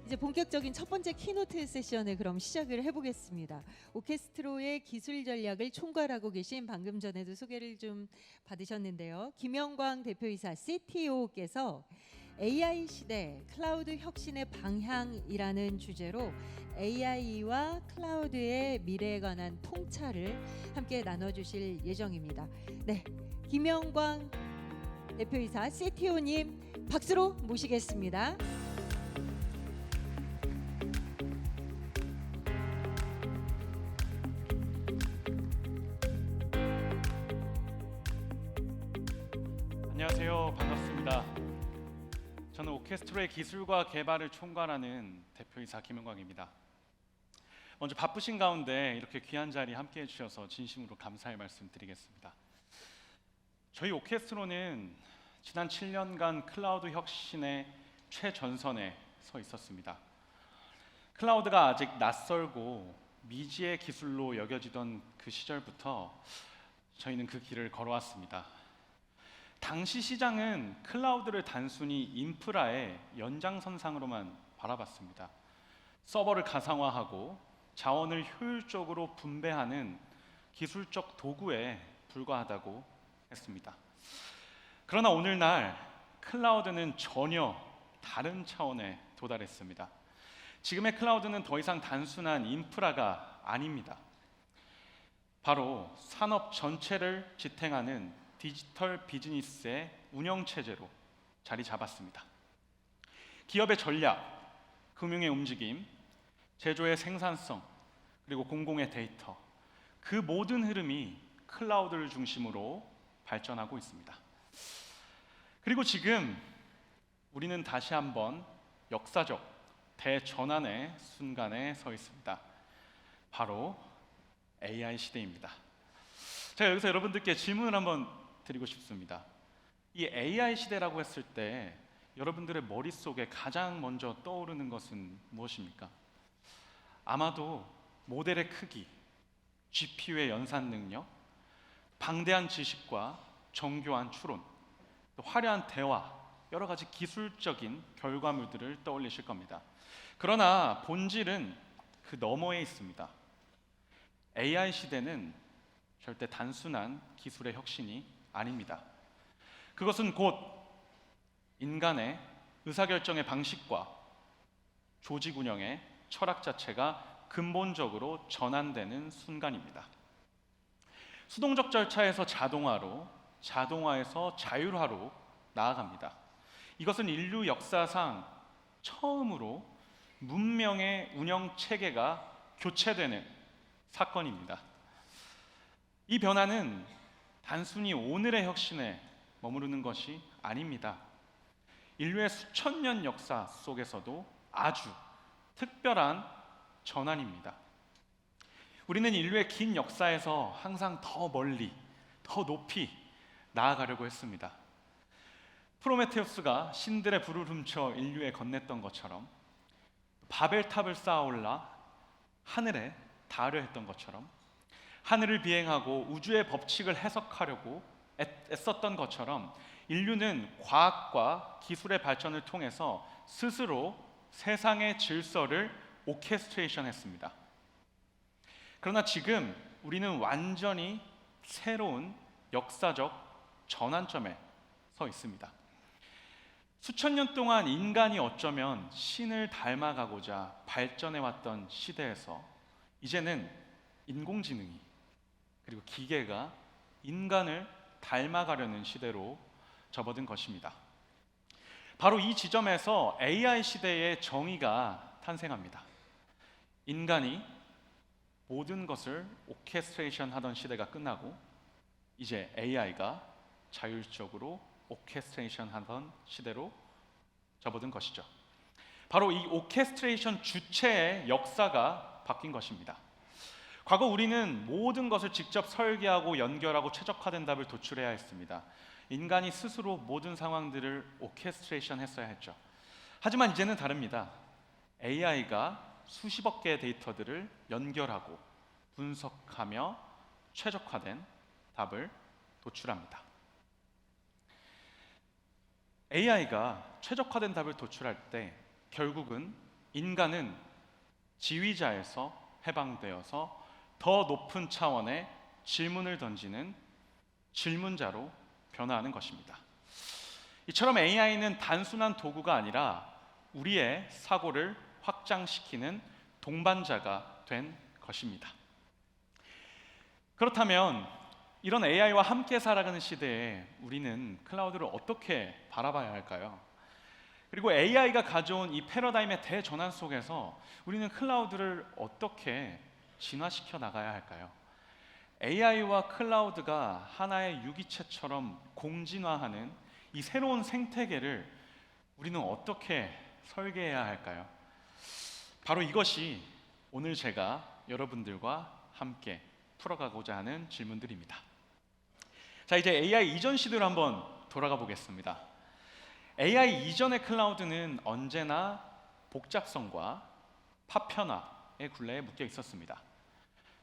이제 본격적인 첫 번째 키노트 세션을 그럼 시작을 해보겠습니다. 오케스트로의 기술 전략을 총괄하고 계신 방금 전에도 소개를 좀 받으셨는데요. 김영광 대표이사 CTO께서 AI 시대 클라우드 혁신의 방향이라는 주제로 AI와 클라우드의 미래에 관한 통찰을 함께 나눠주실 예정입니다. 네, 김영광 대표이사 CTO님 박수로 모시겠습니다. 안녕하세요. 반갑습니다. 저는 오케스트로의 기술과 개발을 총괄하는 대표이사 김영광입니다. 먼저 바쁘신 가운데 이렇게 귀한 자리 함께해 주셔서 진심으로 감사의 말씀 드리겠습니다. 저희 오케스트로는 지난 7년간 클라우드 혁신의 최전선에 서 있었습니다. 클라우드가 아직 낯설고 미지의 기술로 여겨지던 그 시절부터 저희는 그 길을 걸어왔습니다. 당시 시장은 클라우드를 단순히 인프라의 연장선상으로만 바라봤습니다. 서버를 가상화하고 자원을 효율적으로 분배하는 기술적 도구에 불과하다고 했습니다. 그러나 오늘날 클라우드는 전혀 다른 차원에 도달했습니다. 지금의 클라우드는 더 이상 단순한 인프라가 아닙니다. 바로 산업 전체를 지탱하는 디지털 비즈니스의 운영체제로 자리 잡았습니다. 기업의 전략, 금융의 움직임, 제조의 생산성, 그리고 공공의 데이터, 그 모든 흐름이 클라우드를 중심으로 발전하고 있습니다. 그리고 지금 우리는 다시 한번 역사적 대전환의 순간에 서 있습니다. 바로 AI 시대입니다. 제가 여기서 여러분들께 질문을 한번 드리고 싶습니다. 이 AI 시대라고 했을 때 여러분들의 머릿속에 가장 먼저 떠오르는 것은 무엇입니까? 아마도 모델의 크기, GPU의 연산 능력, 방대한 지식과 정교한 추론, 또 화려한 대화, 여러 가지 기술적인 결과물들을 떠올리실 겁니다. 그러나 본질은 그 너머에 있습니다. AI 시대는 절대 단순한 기술의 혁신이 아닙니다. 그것은 곧 인간의 의사결정의 방식과 조직 운영의 철학 자체가 근본적으로 전환되는 순간입니다. 수동적 절차에서 자동화로, 자동화에서 자율화로 나아갑니다. 이것은 인류 역사상 처음으로 문명의 운영 체계가 교체되는 사건입니다. 이 변화는 단순히 오늘의 혁신에 머무르는 것이 아닙니다. 인류의 수천 년 역사 속에서도 아주 특별한 전환입니다. 우리는 인류의 긴 역사에서 항상 더 멀리, 더 높이 나아가려고 했습니다. 프로메테우스가 신들의 불을 훔쳐 인류에 건넸던 것처럼, 바벨탑을 쌓아올라 하늘에 닿으려 했던 것처럼, 하늘을 비행하고 우주의 법칙을 해석하려고 애썼던 것처럼 인류는 과학과 기술의 발전을 통해서 스스로 세상의 질서를 오케스트레이션 했습니다. 그러나 지금 우리는 완전히 새로운 역사적 전환점에 서 있습니다. 수천 년 동안 인간이 어쩌면 신을 닮아가고자 발전해왔던 시대에서 이제는 인공지능이 그리고 기계가 인간을 닮아가려는 시대로 접어든 것입니다. 바로 이 지점에서 AI 시대의 정의가 탄생합니다. 인간이 모든 것을 오케스트레이션 하던 시대가 끝나고 이제 AI가 자율적으로 오케스트레이션 하던 시대로 접어든 것이죠. 바로 이 오케스트레이션 주체의 역사가 바뀐 것입니다. 과거 우리는 모든 것을 직접 설계하고 연결하고 최적화된 답을 도출해야 했습니다. 인간이 스스로 모든 상황들을 오케스트레이션 했어야 했죠. 하지만 이제는 다릅니다. AI가 수십억 개의 데이터들을 연결하고 분석하며 최적화된 답을 도출합니다. AI가 최적화된 답을 도출할 때 결국은 인간은 지휘자에서 해방되어서 더 높은 차원의 질문을 던지는 질문자로 변화하는 것입니다. 이처럼 AI는 단순한 도구가 아니라 우리의 사고를 확장시키는 동반자가 된 것입니다. 그렇다면 이런 AI와 함께 살아가는 시대에 우리는 클라우드를 어떻게 바라봐야 할까요? 그리고 AI가 가져온 이 패러다임의 대전환 속에서 우리는 클라우드를 어떻게 진화시켜 나가야 할까요? AI와 클라우드가 하나의 유기체처럼 공진화하는 이 새로운 생태계를 우리는 어떻게 설계해야 할까요? 바로 이것이 오늘 제가 여러분들과 함께 풀어가고자 하는 질문들입니다. 자, 이제 AI 이전 시대로 한번 돌아가 보겠습니다. AI 이전의 클라우드는 언제나 복잡성과 파편화의 굴레에 묶여 있었습니다.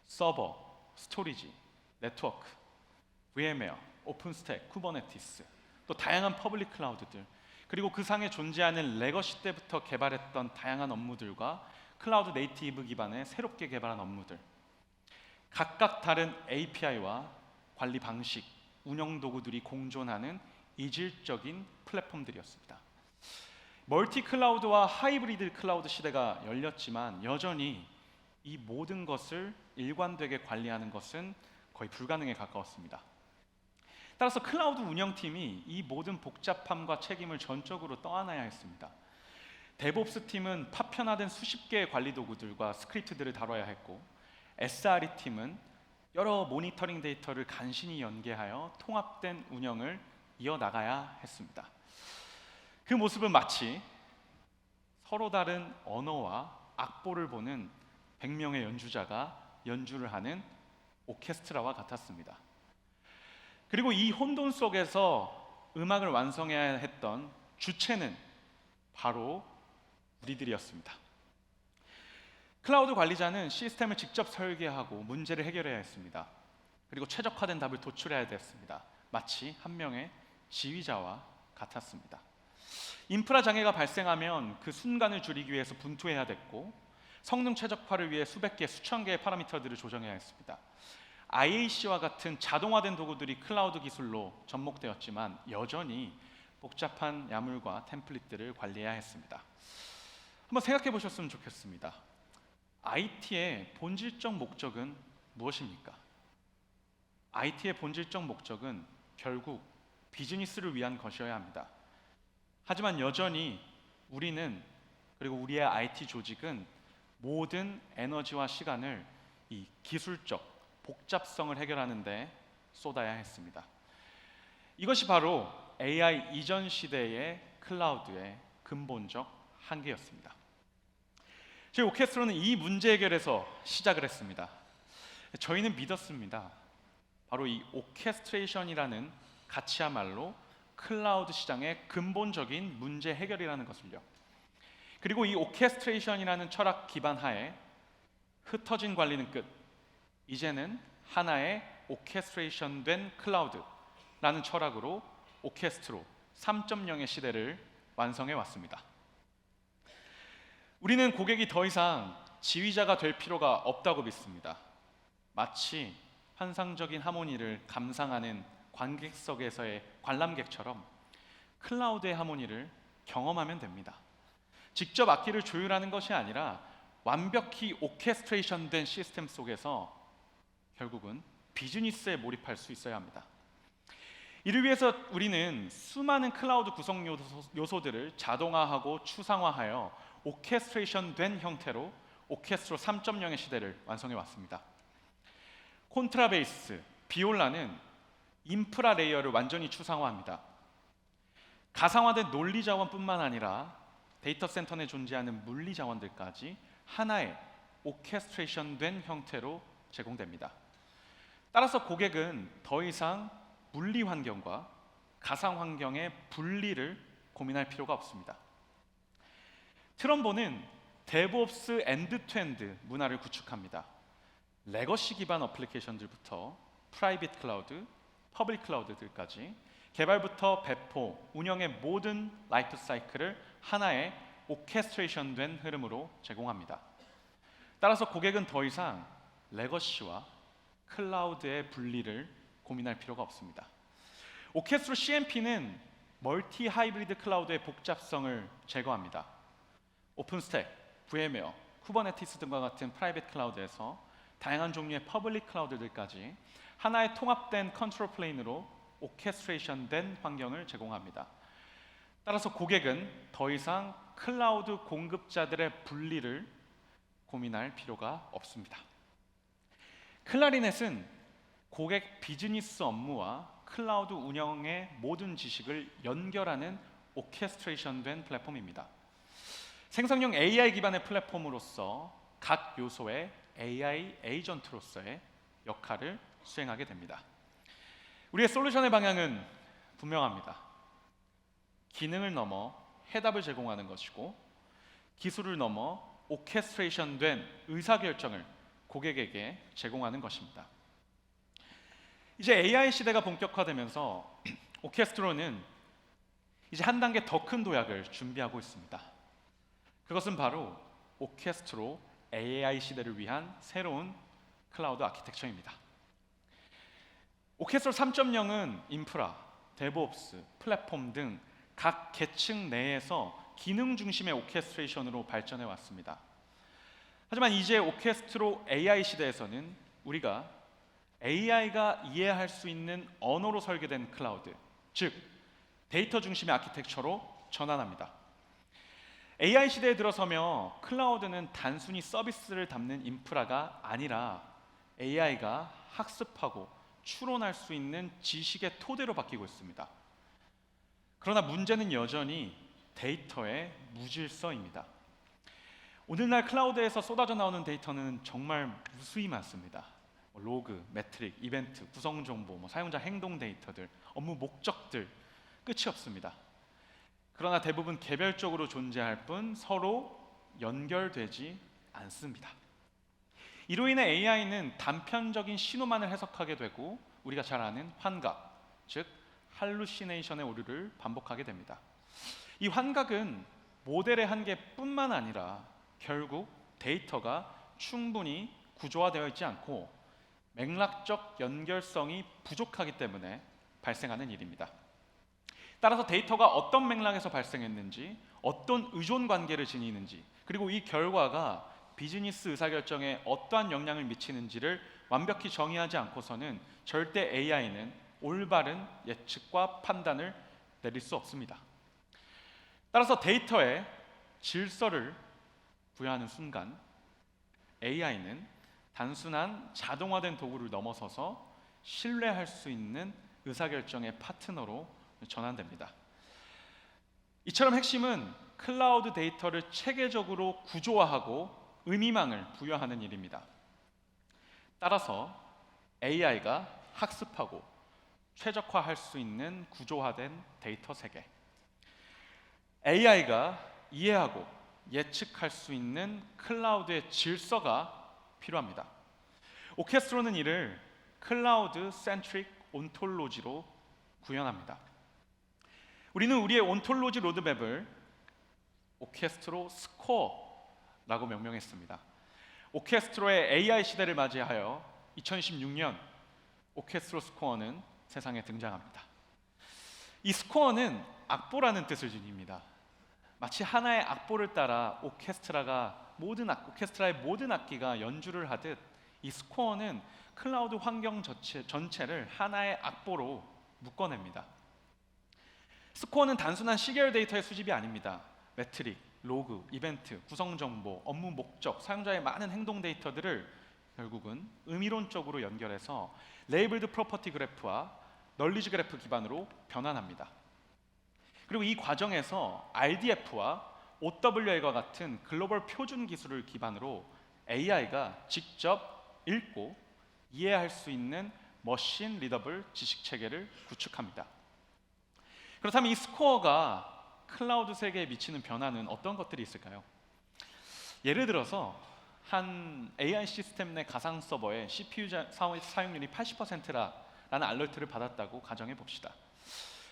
서버, 스토리지, 네트워크, VM웨어, 오픈스택, 쿠버네티스, 또 다양한 퍼블릭 클라우드들, 그리고 그 상에 존재하는 레거시 때부터 개발했던 다양한 업무들과 클라우드 네이티브 기반의 새롭게 개발한 업무들, 각각 다른 API와 관리 방식, 운영 도구들이 공존하는 이질적인 플랫폼들이었습니다. 멀티 클라우드와 하이브리드 클라우드 시대가 열렸지만 여전히 이 모든 것을 일관되게 관리하는 것은 거의 불가능에 가까웠습니다. 따라서 클라우드 운영팀이 이 모든 복잡함과 책임을 전적으로 떠안아야 했습니다. 데브옵스 팀은 파편화된 수십 개의 관리 도구들과 스크립트들을 다뤄야 했고, SRE 팀은 여러 모니터링 데이터를 간신히 연계하여 통합된 운영을 이어나가야 했습니다. 그 모습은 마치 서로 다른 언어와 악보를 보는 100명의 연주자가 연주를 하는 오케스트라와 같았습니다. 그리고 이 혼돈 속에서 음악을 완성해야 했던 주체는 바로 우리들이었습니다. 클라우드 관리자는 시스템을 직접 설계하고 문제를 해결해야 했습니다. 그리고 최적화된 답을 도출해야 됐습니다. 마치 한 명의 지휘자와 같았습니다. 인프라 장애가 발생하면 그 순간을 줄이기 위해서 분투해야 됐고, 성능 최적화를 위해 수백 개, 수천 개의 파라미터들을 조정해야 했습니다. IAC와 같은 자동화된 도구들이 클라우드 기술로 접목되었지만 여전히 복잡한 야물과 템플릿들을 관리해야 했습니다. 한번 생각해 보셨으면 좋겠습니다. IT의 본질적 목적은 무엇입니까? IT의 본질적 목적은 결국 비즈니스를 위한 것이어야 합니다. 하지만 여전히 우리는, 그리고 우리의 IT 조직은 모든 에너지와 시간을 이 기술적 복잡성을 해결하는 데 쏟아야 했습니다. 이것이 바로 AI 이전 시대의 클라우드의 근본적 한계였습니다. 저희 오케스트로는 이 문제 해결에서 시작을 했습니다. 저희는 믿었습니다. 바로 이 오케스트레이션이라는 가치야말로 클라우드 시장의 근본적인 문제 해결이라는 것을요. 그리고 이 오케스트레이션이라는 철학 기반 하에 흩어진 관리는 끝, 이제는 하나의 오케스트레이션 된 클라우드라는 철학으로 오케스트로 3.0의 시대를 완성해 왔습니다. 우리는 고객이 더 이상 지휘자가 될 필요가 없다고 믿습니다. 마치 환상적인 하모니를 감상하는 관객석에서의 관람객처럼 클라우드의 하모니를 경험하면 됩니다. 직접 악기를 조율하는 것이 아니라 완벽히 오케스트레이션 된 시스템 속에서 결국은 비즈니스에 몰입할 수 있어야 합니다. 이를 위해서 우리는 수많은 클라우드 구성 요소들을 자동화하고 추상화하여 오케스트레이션 된 형태로 오케스트로 3.0의 시대를 완성해 왔습니다. 콘트라베이스, 비올라는 인프라 레이어를 완전히 추상화합니다. 가상화된 논리 자원뿐만 아니라 데이터 센터 내 존재하는 물리 자원들까지 하나의 오케스트레이션 된 형태로 제공됩니다. 따라서 고객은 더 이상 물리 환경과 가상 환경의 분리를 고민할 필요가 없습니다. 트럼보는 데브옵스 엔드-투-엔드 문화를 구축합니다. 레거시 기반 어플리케이션들부터 프라이빗 클라우드, 퍼블릭 클라우드들까지 개발부터 배포, 운영의 모든 라이프 사이클을 하나의 오케스트레이션된 흐름으로 제공합니다. 따라서 고객은 더 이상 레거시와 클라우드의 분리를 고민할 필요가 없습니다. 오케스트로 CMP는 멀티 하이브리드 클라우드의 복잡성을 제거합니다. 오픈스택, VM웨어, 쿠버네티스 등과 같은 프라이빗 클라우드에서 다양한 종류의 퍼블릭 클라우드들까지 하나의 통합된 컨트롤 플레인으로 오케스트레이션된 환경을 제공합니다. 따라서 고객은 더 이상 클라우드 공급자들의 분리를 고민할 필요가 없습니다. 클라리넷은 고객 비즈니스 업무와 클라우드 운영의 모든 지식을 연결하는 오케스트레이션된 플랫폼입니다. 생성형 AI 기반의 플랫폼으로서 각 요소의 AI 에이전트로서의 역할을 수행하게 됩니다. 우리의 솔루션의 방향은 분명합니다. 기능을 넘어 해답을 제공하는 것이고, 기술을 넘어 오케스트레이션된 의사결정을 고객에게 제공하는 것입니다. 이제 AI 시대가 본격화되면서 오케스트로는 이제 한 단계 더 큰 도약을 준비하고 있습니다. 그것은 바로 오케스트로 AI 시대를 위한 새로운 클라우드 아키텍처입니다. 오케스트로 3.0은 인프라, 데브옵스, 플랫폼 등 각 계층 내에서 기능 중심의 오케스트레이션으로 발전해 왔습니다. 하지만 이제 오케스트로 AI 시대에서는 우리가 AI가 이해할 수 있는 언어로 설계된 클라우드, 즉 데이터 중심의 아키텍처로 전환합니다. AI 시대에 들어서며 클라우드는 단순히 서비스를 담는 인프라가 아니라 AI가 학습하고 추론할 수 있는 지식의 토대로 바뀌고 있습니다. 그러나 문제는 여전히 데이터의 무질서입니다. 오늘날 클라우드에서 쏟아져 나오는 데이터는 정말 무수히 많습니다. 로그, 매트릭, 이벤트, 구성 정보, 사용자 행동 데이터들, 업무 목적들 끝이 없습니다. 그러나 대부분 개별적으로 존재할 뿐 서로 연결되지 않습니다. 이로 인해 AI는 단편적인 신호만을 해석하게 되고 우리가 잘 아는 환각, 즉 할루시네이션의 오류를 반복하게 됩니다. 이 환각은 모델의 한계뿐만 아니라 결국 데이터가 충분히 구조화되어 있지 않고 맥락적 연결성이 부족하기 때문에 발생하는 일입니다. 따라서 데이터가 어떤 맥락에서 발생했는지, 어떤 의존 관계를 지니는지, 그리고 이 결과가 비즈니스 의사결정에 어떠한 영향을 미치는지를 완벽히 정의하지 않고서는 절대 AI는 올바른 예측과 판단을 내릴 수 없습니다. 따라서 데이터에 질서를 부여하는 순간 AI는 단순한 자동화된 도구를 넘어서서 신뢰할 수 있는 의사결정의 파트너로 전환됩니다. 이처럼 핵심은 클라우드 데이터를 체계적으로 구조화하고 의미망을 부여하는 일입니다. 따라서 AI가 학습하고 최적화할 수 있는 구조화된 데이터 세계, AI가 이해하고 예측할 수 있는 클라우드의 질서가 필요합니다. 오케스트로는 이를 클라우드 센트릭 온톨로지로 구현합니다. 우리는 우리의 온톨로지 로드맵을 오케스트로 스코어라고 명명했습니다. 오케스트로의 AI 시대를 맞이하여 2016년 오케스트로 스코어는 세상에 등장합니다. 이 스코어는 악보라는 뜻을 지닙니다. 마치 하나의 악보를 따라 오케스트라의 모든 악기가 연주를 하듯 이 스코어는 클라우드 환경 전체를 하나의 악보로 묶어냅니다. 스코어는 단순한 시계열 데이터의 수집이 아닙니다. 매트릭, 로그, 이벤트, 구성 정보, 업무 목적, 사용자의 많은 행동 데이터들을 결국은 의미론적으로 연결해서 레이블드 프로퍼티 그래프와 널리지 그래프 기반으로 변환합니다. 그리고 이 과정에서 RDF와 OWA과 같은 글로벌 표준 기술을 기반으로 AI가 직접 읽고 이해할 수 있는 머신 리더블 지식 체계를 구축합니다. 그렇다면 이 스코어가 클라우드 세계에 미치는 변화는 어떤 것들이 있을까요? 예를 들어서 한 AI 시스템 내 가상 서버에 CPU 사용률이 80%라는 알러트를 받았다고 가정해 봅시다.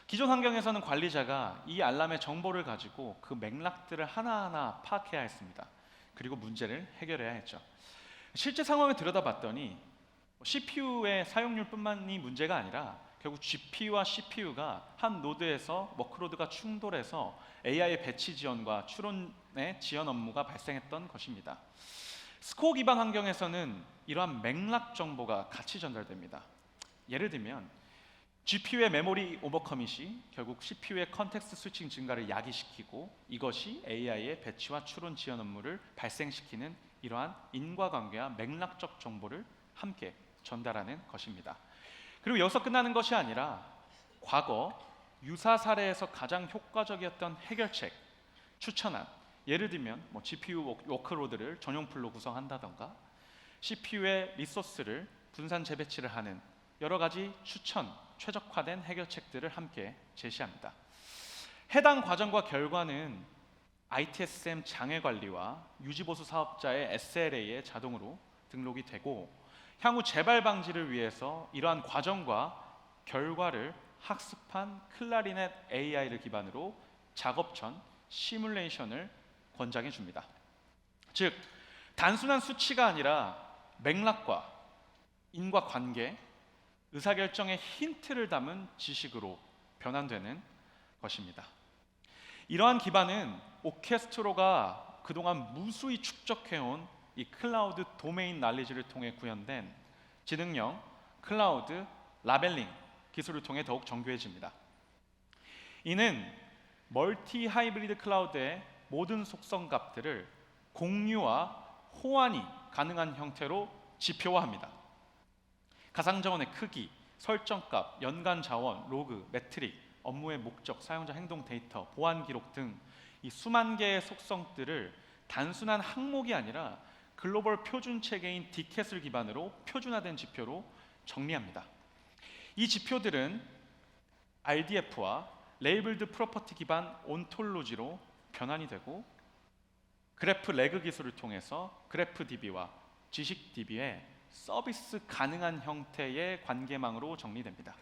기존 환경에서는 관리자가 이 알람의 정보를 가지고 그 맥락들을 하나하나 파악해야 했습니다. 그리고 문제를 해결해야 했죠. 실제 상황을 들여다봤더니 CPU의 사용률뿐만이 문제가 아니라 결국 GPU와 CPU가 한 노드에서 워크로드가 충돌해서 AI의 배치 지연과 추론의 지연 업무가 발생했던 것입니다. 스코어 기반 환경에서는 이러한 맥락 정보가 같이 전달됩니다. 예를 들면 GPU의 메모리 오버커밋이 결국 CPU의 컨텍스트 스위칭 증가를 야기시키고 이것이 AI의 배치와 추론 지연 업무를 발생시키는 이러한 인과관계와 맥락적 정보를 함께 전달하는 것입니다. 그리고 여기서 끝나는 것이 아니라 과거 유사 사례에서 가장 효과적이었던 해결책, 추천안, 예를 들면 GPU 워크로드를 전용 풀로 구성한다던가 CPU의 리소스를 분산 재배치를 하는 여러 가지 추천, 최적화된 해결책들을 함께 제시합니다. 해당 과정과 결과는 ITSM 장애 관리와 유지보수 사업자의 SLA에 자동으로 등록이 되고 향후 재발 방지를 위해서 이러한 과정과 결과를 학습한 클라리넷 AI를 기반으로 작업 전 시뮬레이션을 권장해 줍니다. 즉 단순한 수치가 아니라 맥락과 인과관계, 의사결정의 힌트를 담은 지식으로 변환되는 것입니다. 이러한 기반은 오케스트로가 그동안 무수히 축적해온 이 클라우드 도메인 날리지를 통해 구현된 지능형 클라우드 라벨링 기술을 통해 더욱 정교해집니다. 이는 멀티 하이브리드 클라우드의 모든 속성 값들을 공유와 호환이 가능한 형태로 지표화합니다. 가상 자원의 크기, 설정값, 연간 자원, 로그, 매트릭, 업무의 목적, 사용자 행동 데이터, 보안 기록 등 이 수만 개의 속성들을 단순한 항목이 아니라 글로벌 표준 체계인 디켓을 기반으로 표준화된 지표로 정리합니다. 이 지표들은 RDF와 레이블드 프로퍼티 기반 온톨로지로 변환이 되고 그래프 레그 기술을 통해서 그래프 DB와 지식 DB의 서비스 가능한 형태의 관계망으로 정리됩니다.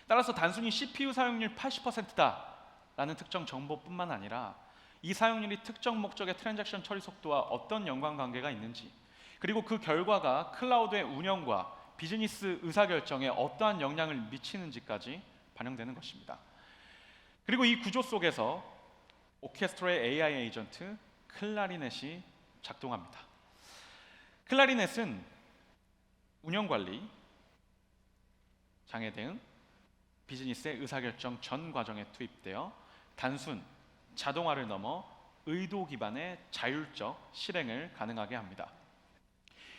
따라서 단순히 CPU 사용률 80%다 라는 특정 정보뿐만 아니라 이 사용률이 특정 목적의 트랜잭션 처리 속도와 어떤 연관관계가 있는지 그리고 그 결과가 클라우드의 운영과 비즈니스 의사결정에 어떠한 영향을 미치는지까지 반영되는 것입니다. 그리고 이 구조 속에서 오케스트로의 AI 에이전트 클라리넷이 작동합니다. 클라리넷은 운영관리, 장애 등 비즈니스의 의사결정 전 과정에 투입되어 단순 자동화를 넘어 의도 기반의 자율적 실행을 가능하게 합니다.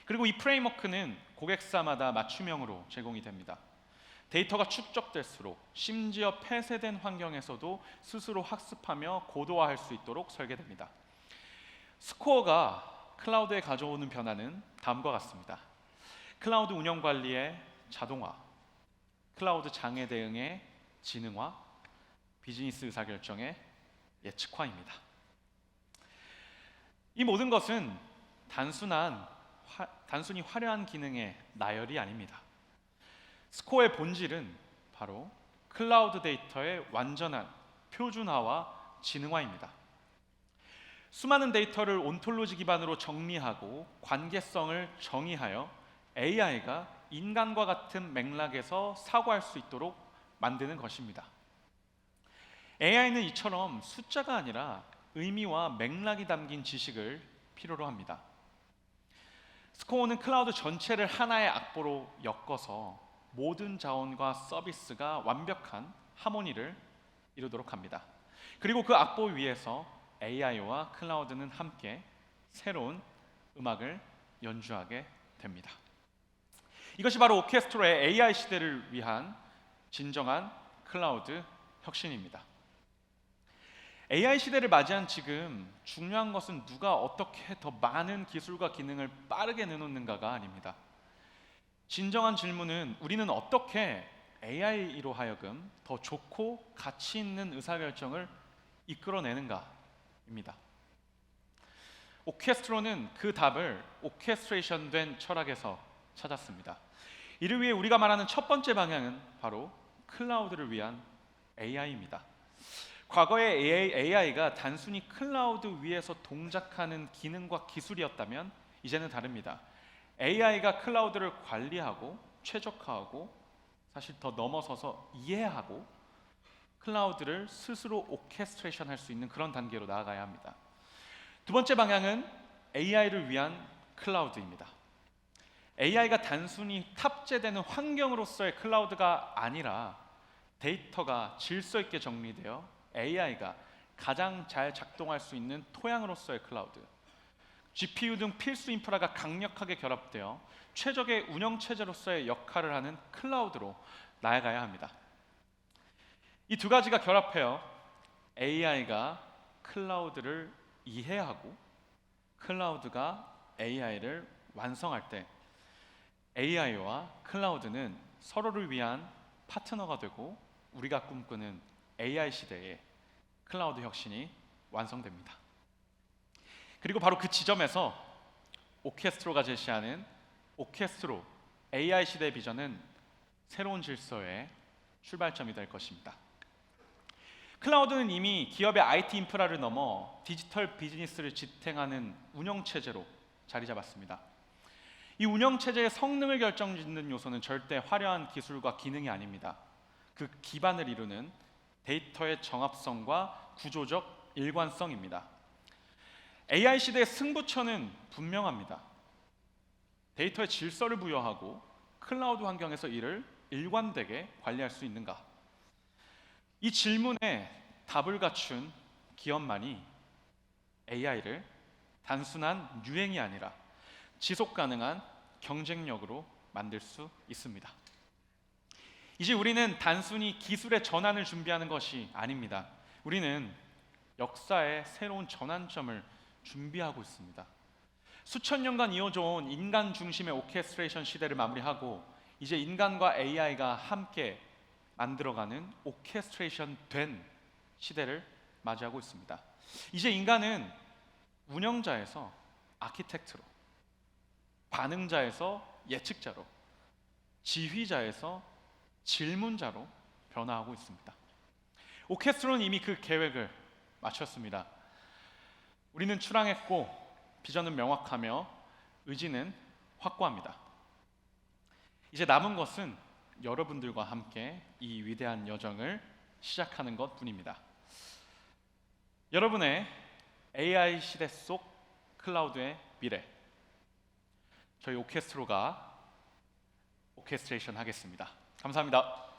그리고 이 프레임워크는 고객사마다 맞춤형으로 제공이 됩니다. 데이터가 축적될수록 심지어 폐쇄된 환경에서도 스스로 학습하며 고도화할 수 있도록 설계됩니다. 스코어가 클라우드에 가져오는 변화는 다음과 같습니다. 클라우드 운영 관리의 자동화, 클라우드 장애 대응의 지능화, 비즈니스 의사결정의 예측화입니다. 이 모든 것은 단순히 화려한 기능의 나열이 아닙니다. 스코어의 본질은 바로 클라우드 데이터의 완전한 표준화와 지능화입니다. 수많은 데이터를 온톨로지 기반으로 정리하고 관계성을 정의하여 AI가 인간과 같은 맥락에서 사고할 수 있도록 만드는 것입니다. AI는 이처럼 숫자가 아니라 의미와 맥락이 담긴 지식을 필요로 합니다. 스코어는 클라우드 전체를 하나의 악보로 엮어서 모든 자원과 서비스가 완벽한 하모니를 이루도록 합니다. 그리고 그 악보 위에서 AI와 클라우드는 함께 새로운 음악을 연주하게 됩니다. 이것이 바로 오케스트로의 AI 시대를 위한 진정한 클라우드 혁신입니다. AI 시대를 맞이한 지금 중요한 것은 누가 어떻게 더 많은 기술과 기능을 빠르게 내놓는가가 아닙니다. 진정한 질문은 우리는 어떻게 AI로 하여금 더 좋고 가치 있는 의사결정을 이끌어내는가입니다. 오케스트로는 그 답을 오케스트레이션된 철학에서 찾았습니다. 이를 위해 우리가 말하는 첫 번째 방향은 바로 클라우드를 위한 AI입니다. 과거의 AI가 단순히 클라우드 위에서 동작하는 기능과 기술이었다면 이제는 다릅니다. AI가 클라우드를 관리하고 최적화하고 사실 더 넘어서서 이해하고 클라우드를 스스로 오케스트레이션 할 수 있는 그런 단계로 나아가야 합니다. 두 번째 방향은 AI를 위한 클라우드입니다. AI가 단순히 탑재되는 환경으로서의 클라우드가 아니라 데이터가 질서 있게 정리되어 AI가 가장 잘 작동할 수 있는 토양으로서의 클라우드, GPU 등 필수 인프라가 강력하게 결합되어 최적의 운영 체제로서의 역할을 하는 클라우드로 나아가야 합니다. 이 두 가지가 결합해요 AI가 클라우드를 이해하고 클라우드가 AI를 완성할 때 AI와 클라우드는 서로를 위한 파트너가 되고 우리가 꿈꾸는 AI 시대의 클라우드 혁신이 완성됩니다. 그리고 바로 그 지점에서 오케스트로가 제시하는 오케스트로 AI 시대의 비전은 새로운 질서의 출발점이 될 것입니다. 클라우드는 이미 기업의 IT 인프라를 넘어 디지털 비즈니스를 지탱하는 운영체제로 자리 잡았습니다. 이 운영체제의 성능을 결정짓는 요소는 절대 화려한 기술과 기능이 아닙니다. 그 기반을 이루는 데이터의 정합성과 구조적 일관성입니다. AI 시대의 승부처는 분명합니다. 데이터의 질서를 부여하고 클라우드 환경에서 이를 일관되게 관리할 수 있는가? 이 질문에 답을 갖춘 기업만이 AI를 단순한 유행이 아니라 지속 가능한 경쟁력으로 만들 수 있습니다. 이제 우리는 단순히 기술의 전환을 준비하는 것이 아닙니다. 우리는 역사의 새로운 전환점을 준비하고 있습니다. 수천 년간 이어져 온 인간 중심의 오케스트레이션 시대를 마무리하고 이제 인간과 AI가 함께 만들어가는 오케스트레이션 된 시대를 맞이하고 있습니다. 이제 인간은 운영자에서 아키텍트로, 반응자에서 예측자로, 지휘자에서 질문자로 변화하고 있습니다. 오케스트로는 이미 그 계획을 마쳤습니다. 우리는 출항했고 비전은 명확하며 의지는 확고합니다. 이제 남은 것은 여러분들과 함께 이 위대한 여정을 시작하는 것뿐입니다. 여러분의 AI 시대 속 클라우드의 미래, 저희 오케스트로가 오케스트레이션 하겠습니다. 감사합니다.